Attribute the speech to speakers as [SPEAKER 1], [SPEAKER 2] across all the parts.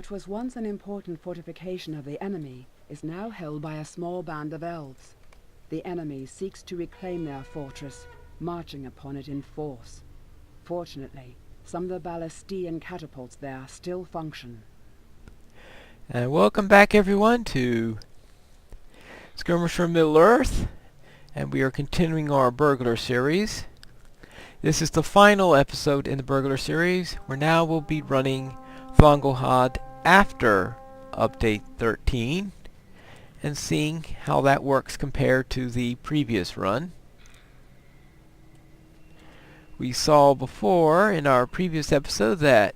[SPEAKER 1] What was once an important fortification of the enemy is now held by a small band of elves. The enemy seeks to reclaim their fortress, marching upon it in force. Fortunately, some of the ballistae and catapults there still function.
[SPEAKER 2] And welcome back everyone to Skirmisher Middle-earth, and we are continuing our burglar series. This is the final episode in the burglar series, where now we'll be running Thangûlhad after update 13 and seeing how that works compared to the previous run. We saw before in our previous episode that,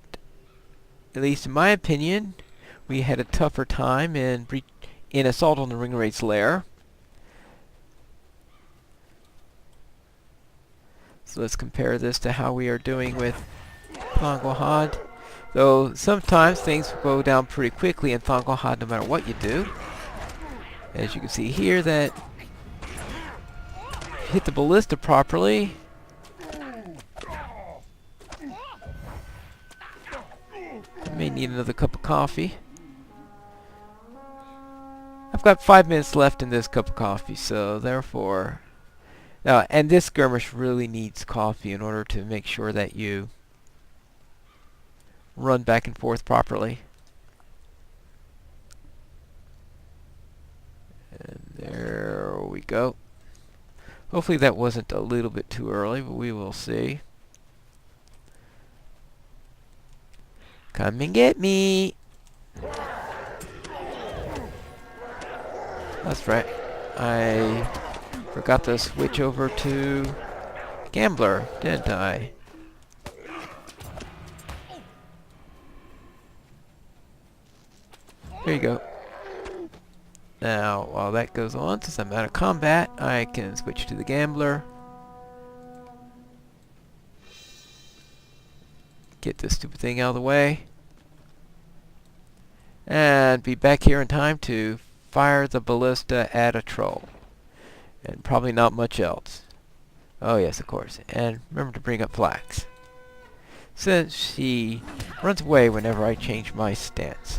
[SPEAKER 2] at least in my opinion, we had a tougher time in Assault on the Ringawraiths' Lair. So let's compare this to how we are doing with Thangûlhad. Though sometimes things go down pretty quickly in Thangûlhad no matter what you do. As you can see here, that hit the ballista properly. May need another cup of coffee. I've got 5 minutes left in this cup of coffee, so therefore... and this skirmish really needs coffee in order to make sure that you run back and forth properly. And there we go. Hopefully that wasn't a little bit too early, but we will see. Come and get me! That's right. I forgot to switch over to Gambler, didn't I? There you go. Now, while that goes on, since I'm out of combat, I can switch to the Gambler. Get this stupid thing out of the way. And be back here in time to fire the ballista at a troll. And probably not much else. Oh yes, of course. And remember to bring up Flax, since she runs away whenever I change my stance.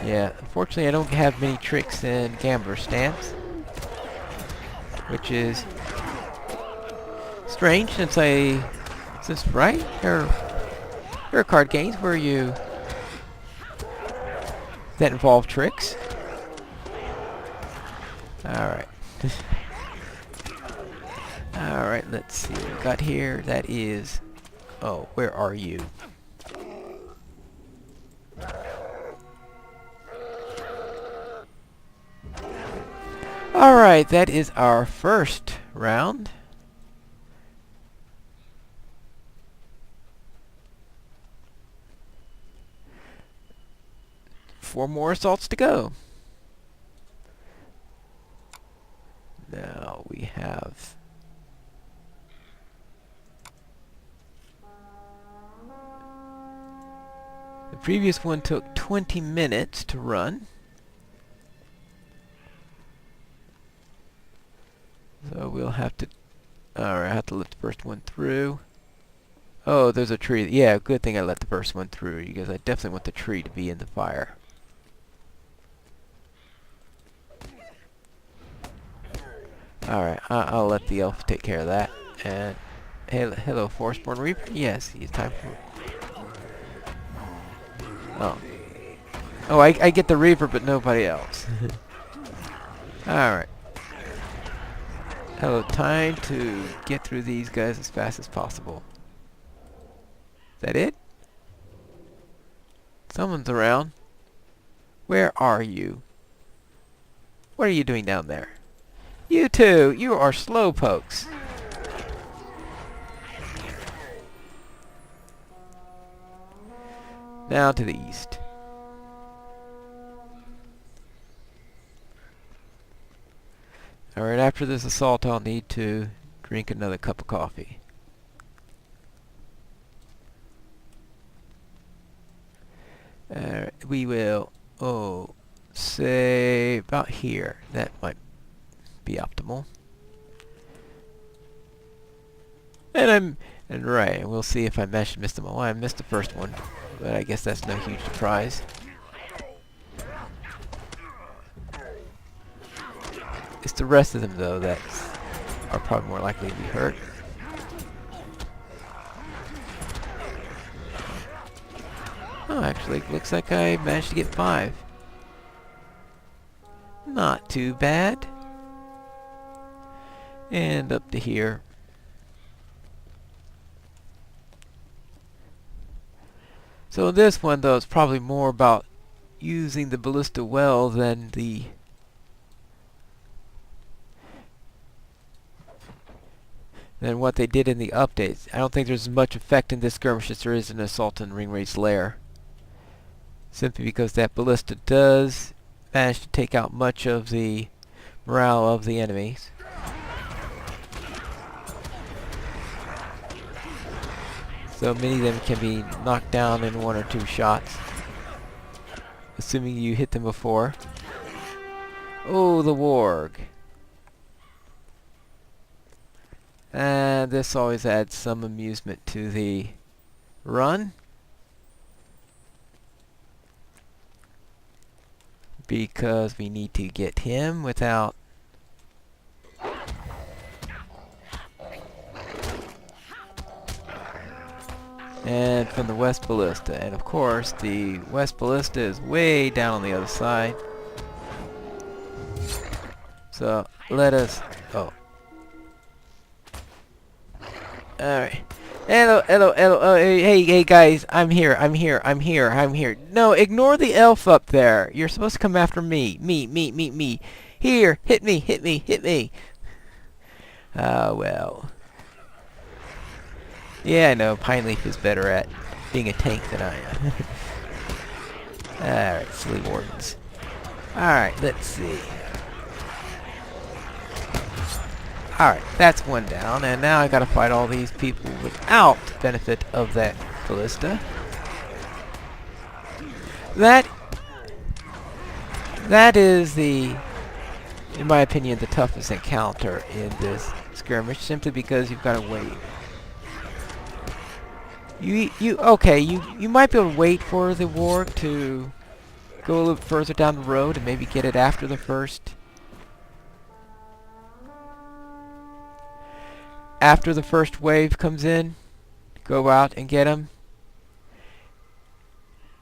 [SPEAKER 2] Yeah, unfortunately I don't have many tricks in Gambler stance, which is strange since right? There are card games where that involve tricks. Alright. Alright, let's see what we got here. That is... Oh, where are you? Alright, that is our first round. Four more assaults to go. Now we have... The previous one took 20 minutes to run. So we'll have to... Alright, I have to let the first one through. Oh, there's a tree. Yeah, good thing I let the first one through, because I definitely want the tree to be in the fire. Alright, I'll let the elf take care of that. And hello, Forestborn Reaper. Yes, it's time for... Oh. Oh, I get the Reaper, but nobody else. Alright. Hello, time to get through these guys as fast as possible. Is that it? Someone's around. Where are you? What are you doing down there? You two! You are slowpokes! Now to the east. Alright, after this assault I'll need to drink another cup of coffee. We will, say about here. That might be optimal. And right, we'll see if I managed to miss them all. I missed the first one, but I guess that's no huge surprise. It's the rest of them, though, that are probably more likely to be hurt. Oh, actually, looks like I managed to get 5. Not too bad. And up to here. So this one, though, is probably more about using the ballista well than what they did in the updates. I don't think there's as much effect in this skirmish as there is in Assault on Ringawraiths' Lair. Simply because that ballista does manage to take out much of the morale of the enemies. So many of them can be knocked down in 1 or 2 shots, assuming you hit them before. Oh, the warg. And this always adds some amusement to the run, because we need to get him without and from the west ballista, and of course the west ballista is way down on the other side, so let us alright. Hello, oh, hey guys, I'm here. No, ignore the elf up there. You're supposed to come after me. Me. Here, hit me. Well. Yeah, I know, Pine Leaf is better at being a tank than I am. Alright, silly wardens. Alright, let's see. Alright, that's one down, and now I gotta fight all these people without benefit of that ballista. That is in my opinion, the toughest encounter in this skirmish, simply because you've gotta wait. You might be able to wait for the warg to go a little further down the road and maybe get it after the first wave comes in. Go out and get them,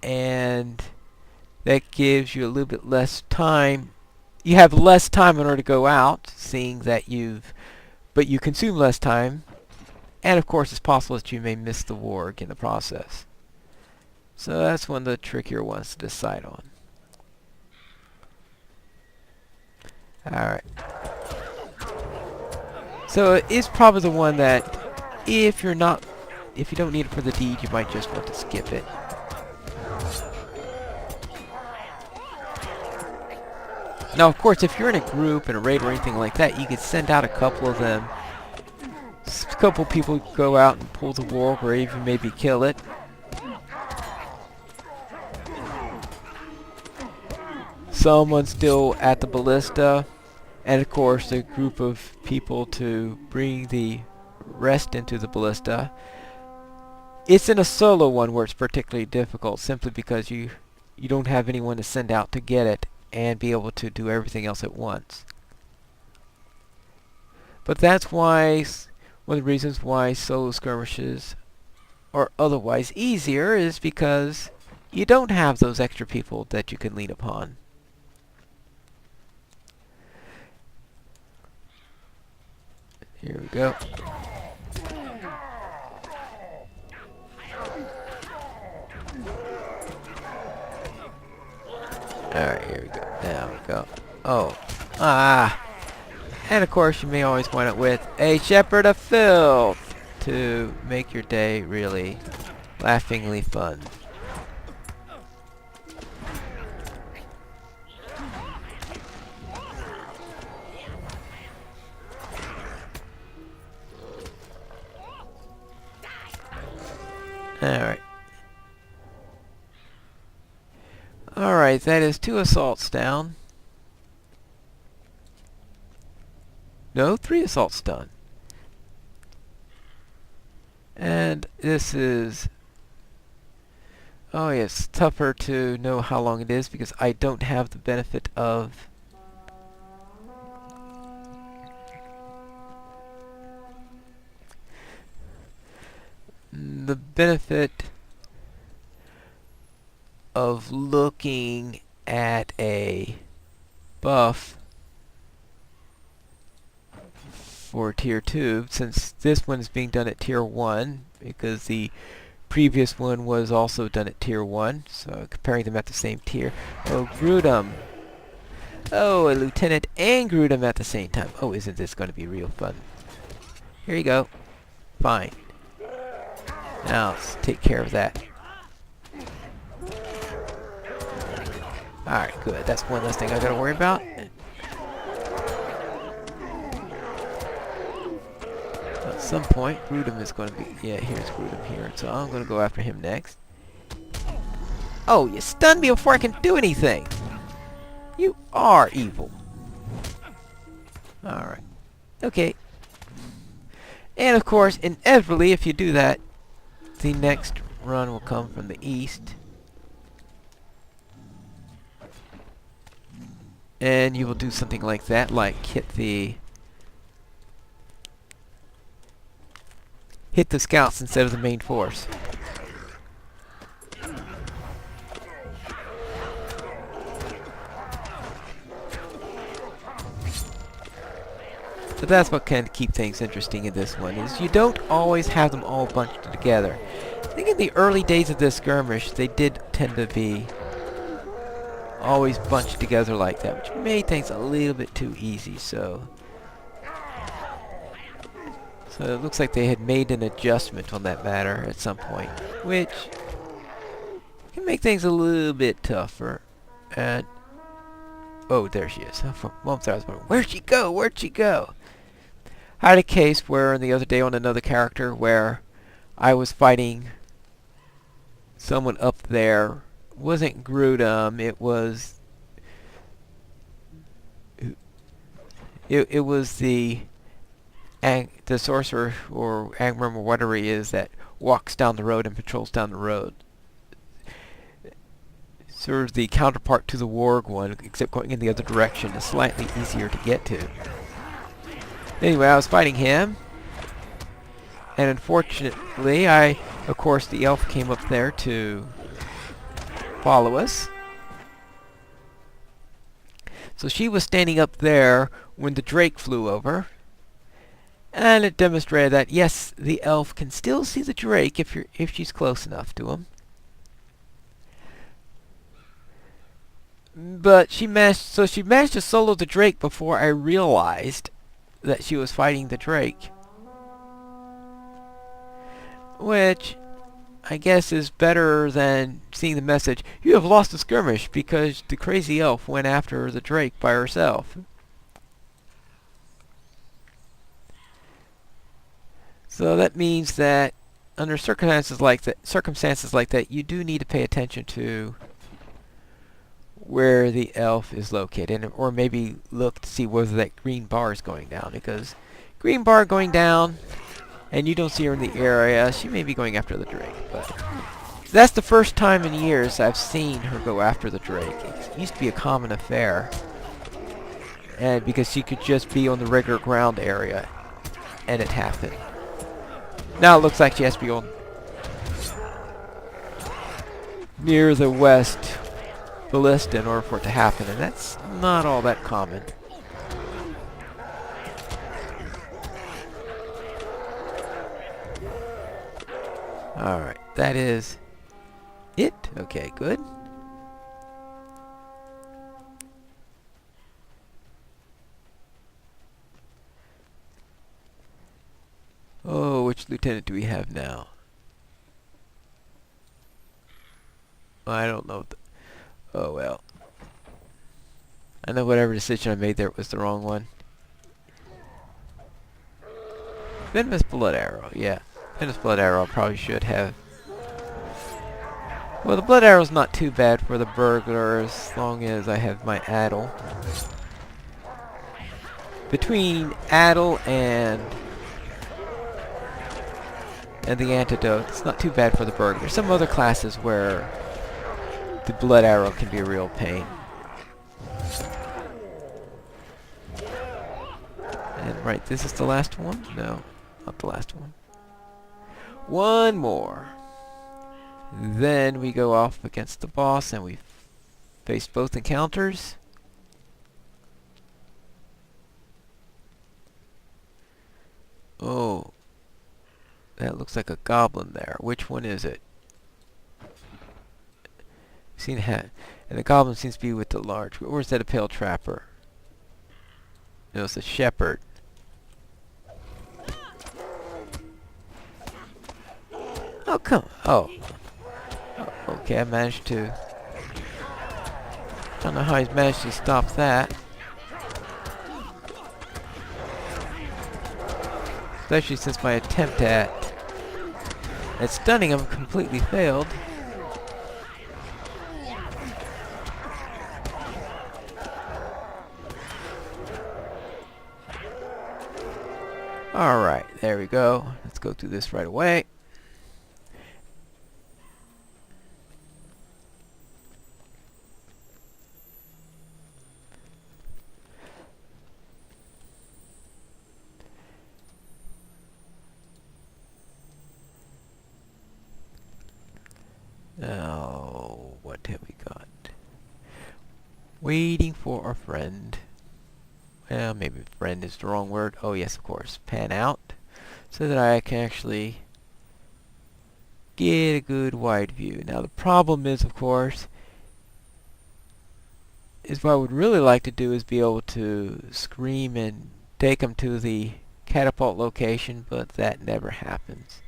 [SPEAKER 2] and that gives you a little bit less time. You have less time in order to go out, seeing that but you consume less time, and of course it's possible that you may miss the warg in the process. So that's one of the trickier ones to decide on. Alright. So it's probably the one that if you don't need it for the deed, you might just want to skip it. Now, of course, if you're in a group, in a raid or anything like that, you could send out a couple of them. A couple people go out and pull the warg, or even maybe kill it. Someone still at the ballista, and of course a group of people to bring the rest into the ballista. It's in a solo one where it's particularly difficult, simply because you don't have anyone to send out to get it and be able to do everything else at once. But that's why one of the reasons why solo skirmishes are otherwise easier is because you don't have those extra people that you can lean upon. Here we go. Alright, here we go. There we go. Oh. And of course you may always want it with a Shepherd of Filth to make your day really laughingly fun. Alright. Alright, that is 2 assaults down. No, 3 assaults done. And this is... oh yes, tougher to know how long it is because I don't have the benefit of... the benefit of looking at a buff for tier 2, since this one is being done at tier 1 because the previous one was also done at tier 1, so comparing them at the same tier. Oh, Grudem! Oh, a lieutenant and Grudem at the same time. Oh, isn't this going to be real fun? Here you go. Fine. Now, let's take care of that. Alright, good. That's one less thing I gotta worry about. At some point, Grudem is going to be... yeah, here's Grudem here. So I'm going to go after him next. Oh, you stunned me before I can do anything! You are evil. Alright. Okay. And of course, inevitably, if you do that, the next run will come from the east. And you will do something like that, like hit the scouts instead of the main force. But that's what can keep things interesting in this one, is you don't always have them all bunched together. I think in the early days of this skirmish, they did tend to be always bunched together like that, which made things a little bit too easy, so it looks like they had made an adjustment on that matter at some point, which can make things a little bit tougher. And oh, there she is. For a moment there I was wondering, where'd she go? Where'd she go? I had a case where the other day on another character where I was fighting someone up there. It wasn't Grudem, it was the sorcerer or Angrim or whatever he is that walks down the road and patrols down the road. Sort of the counterpart to the warg one, except going in the other direction is slightly easier to get to. Anyway, I was fighting him, and unfortunately, of course, the elf came up there to follow us. So she was standing up there when the drake flew over, and it demonstrated that yes, the elf can still see the drake if she's close enough to him. But she managed to solo the drake before I realized that she was fighting the drake, which I guess is better than seeing the message, "You have lost a skirmish," because the crazy elf went after the drake by herself. So that means that under circumstances like that, you do need to pay attention to where the elf is located, or maybe look to see whether that green bar is going down, because green bar going down and you don't see her in the area, she may be going after the drake. But that's the first time in years I've seen her go after the drake. It used to be a common affair, and because she could just be on the regular ground area and it happened. Now it looks like she has to be on near the west ballista in order for it to happen, and that's not all that common. Alright, that is it. Okay, good. Oh, which lieutenant do we have now? I don't know. Oh well. I know whatever decision I made there was the wrong one. Venomous Blood Arrow, yeah. Venomous Blood Arrow probably should have. Well, the Blood Arrow's not too bad for the burglar as long as I have my Addle. Between Addle and and the antidote. It's not too bad for the burglar. Some other classes where the blood arrow can be a real pain. And right, this is the last one? No, not the last one. One more. Then we go off against the boss and we face both encounters. Oh, that looks like a goblin there. Which one is it? Seen that? And the goblin seems to be with the large. Or is that a pale trapper? No, it's a shepherd. Oh, come. Oh. Okay, I managed to. I don't know how he's managed to stop that. Especially since my attempt at stunning him completely failed. Alright, there we go. Let's go through this right away. Now, what have we got? Waiting for a friend. Well, maybe friend is the wrong word. Oh yes, of course. Pan out so that I can actually get a good wide view. Now the problem is, of course, is what I would really like to do is be able to scream and take them to the catapult location, but that never happens.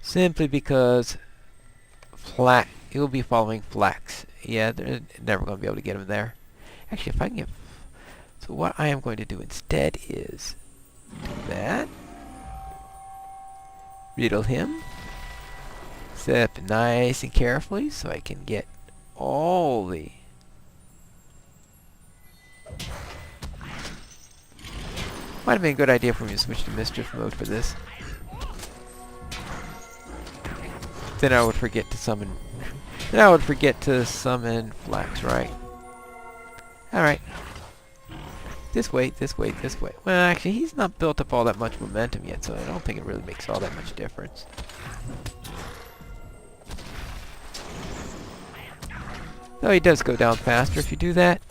[SPEAKER 2] Simply because he'll be following flax. Yeah, they're never going to be able to get him there. Actually, if I can get... So what I am going to do instead is do that. Riddle him. Set up nice and carefully so I can get all the... Might have been a good idea for me to switch to mischief mode for this. Then I would forget to summon... Then I would forget to summon flax, right? Alright. This way, this way, this way. Well, actually, he's not built up all that much momentum yet, so I don't think it really makes all that much difference. Though he does go down faster if you do that.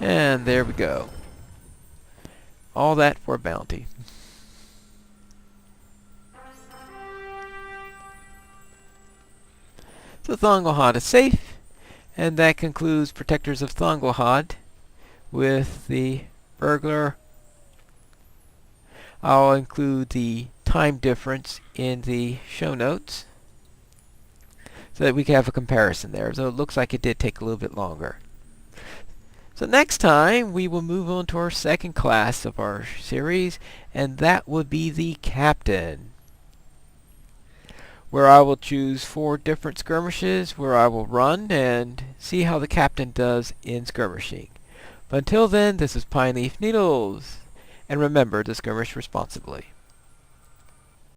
[SPEAKER 2] And there we go. All that for a bounty. So Thangûlhad is safe, and that concludes Protectors of Thangûlhad with the burglar. I'll include the time difference in the show notes so that we can have a comparison there. So it looks like it did take a little bit longer. So next time we will move on to our second class of our series, and that would be the captain, where I will choose 4 different skirmishes where I will run and see how the captain does in skirmishing. But until then, this is Pine Leaf Needles, and remember to skirmish responsibly.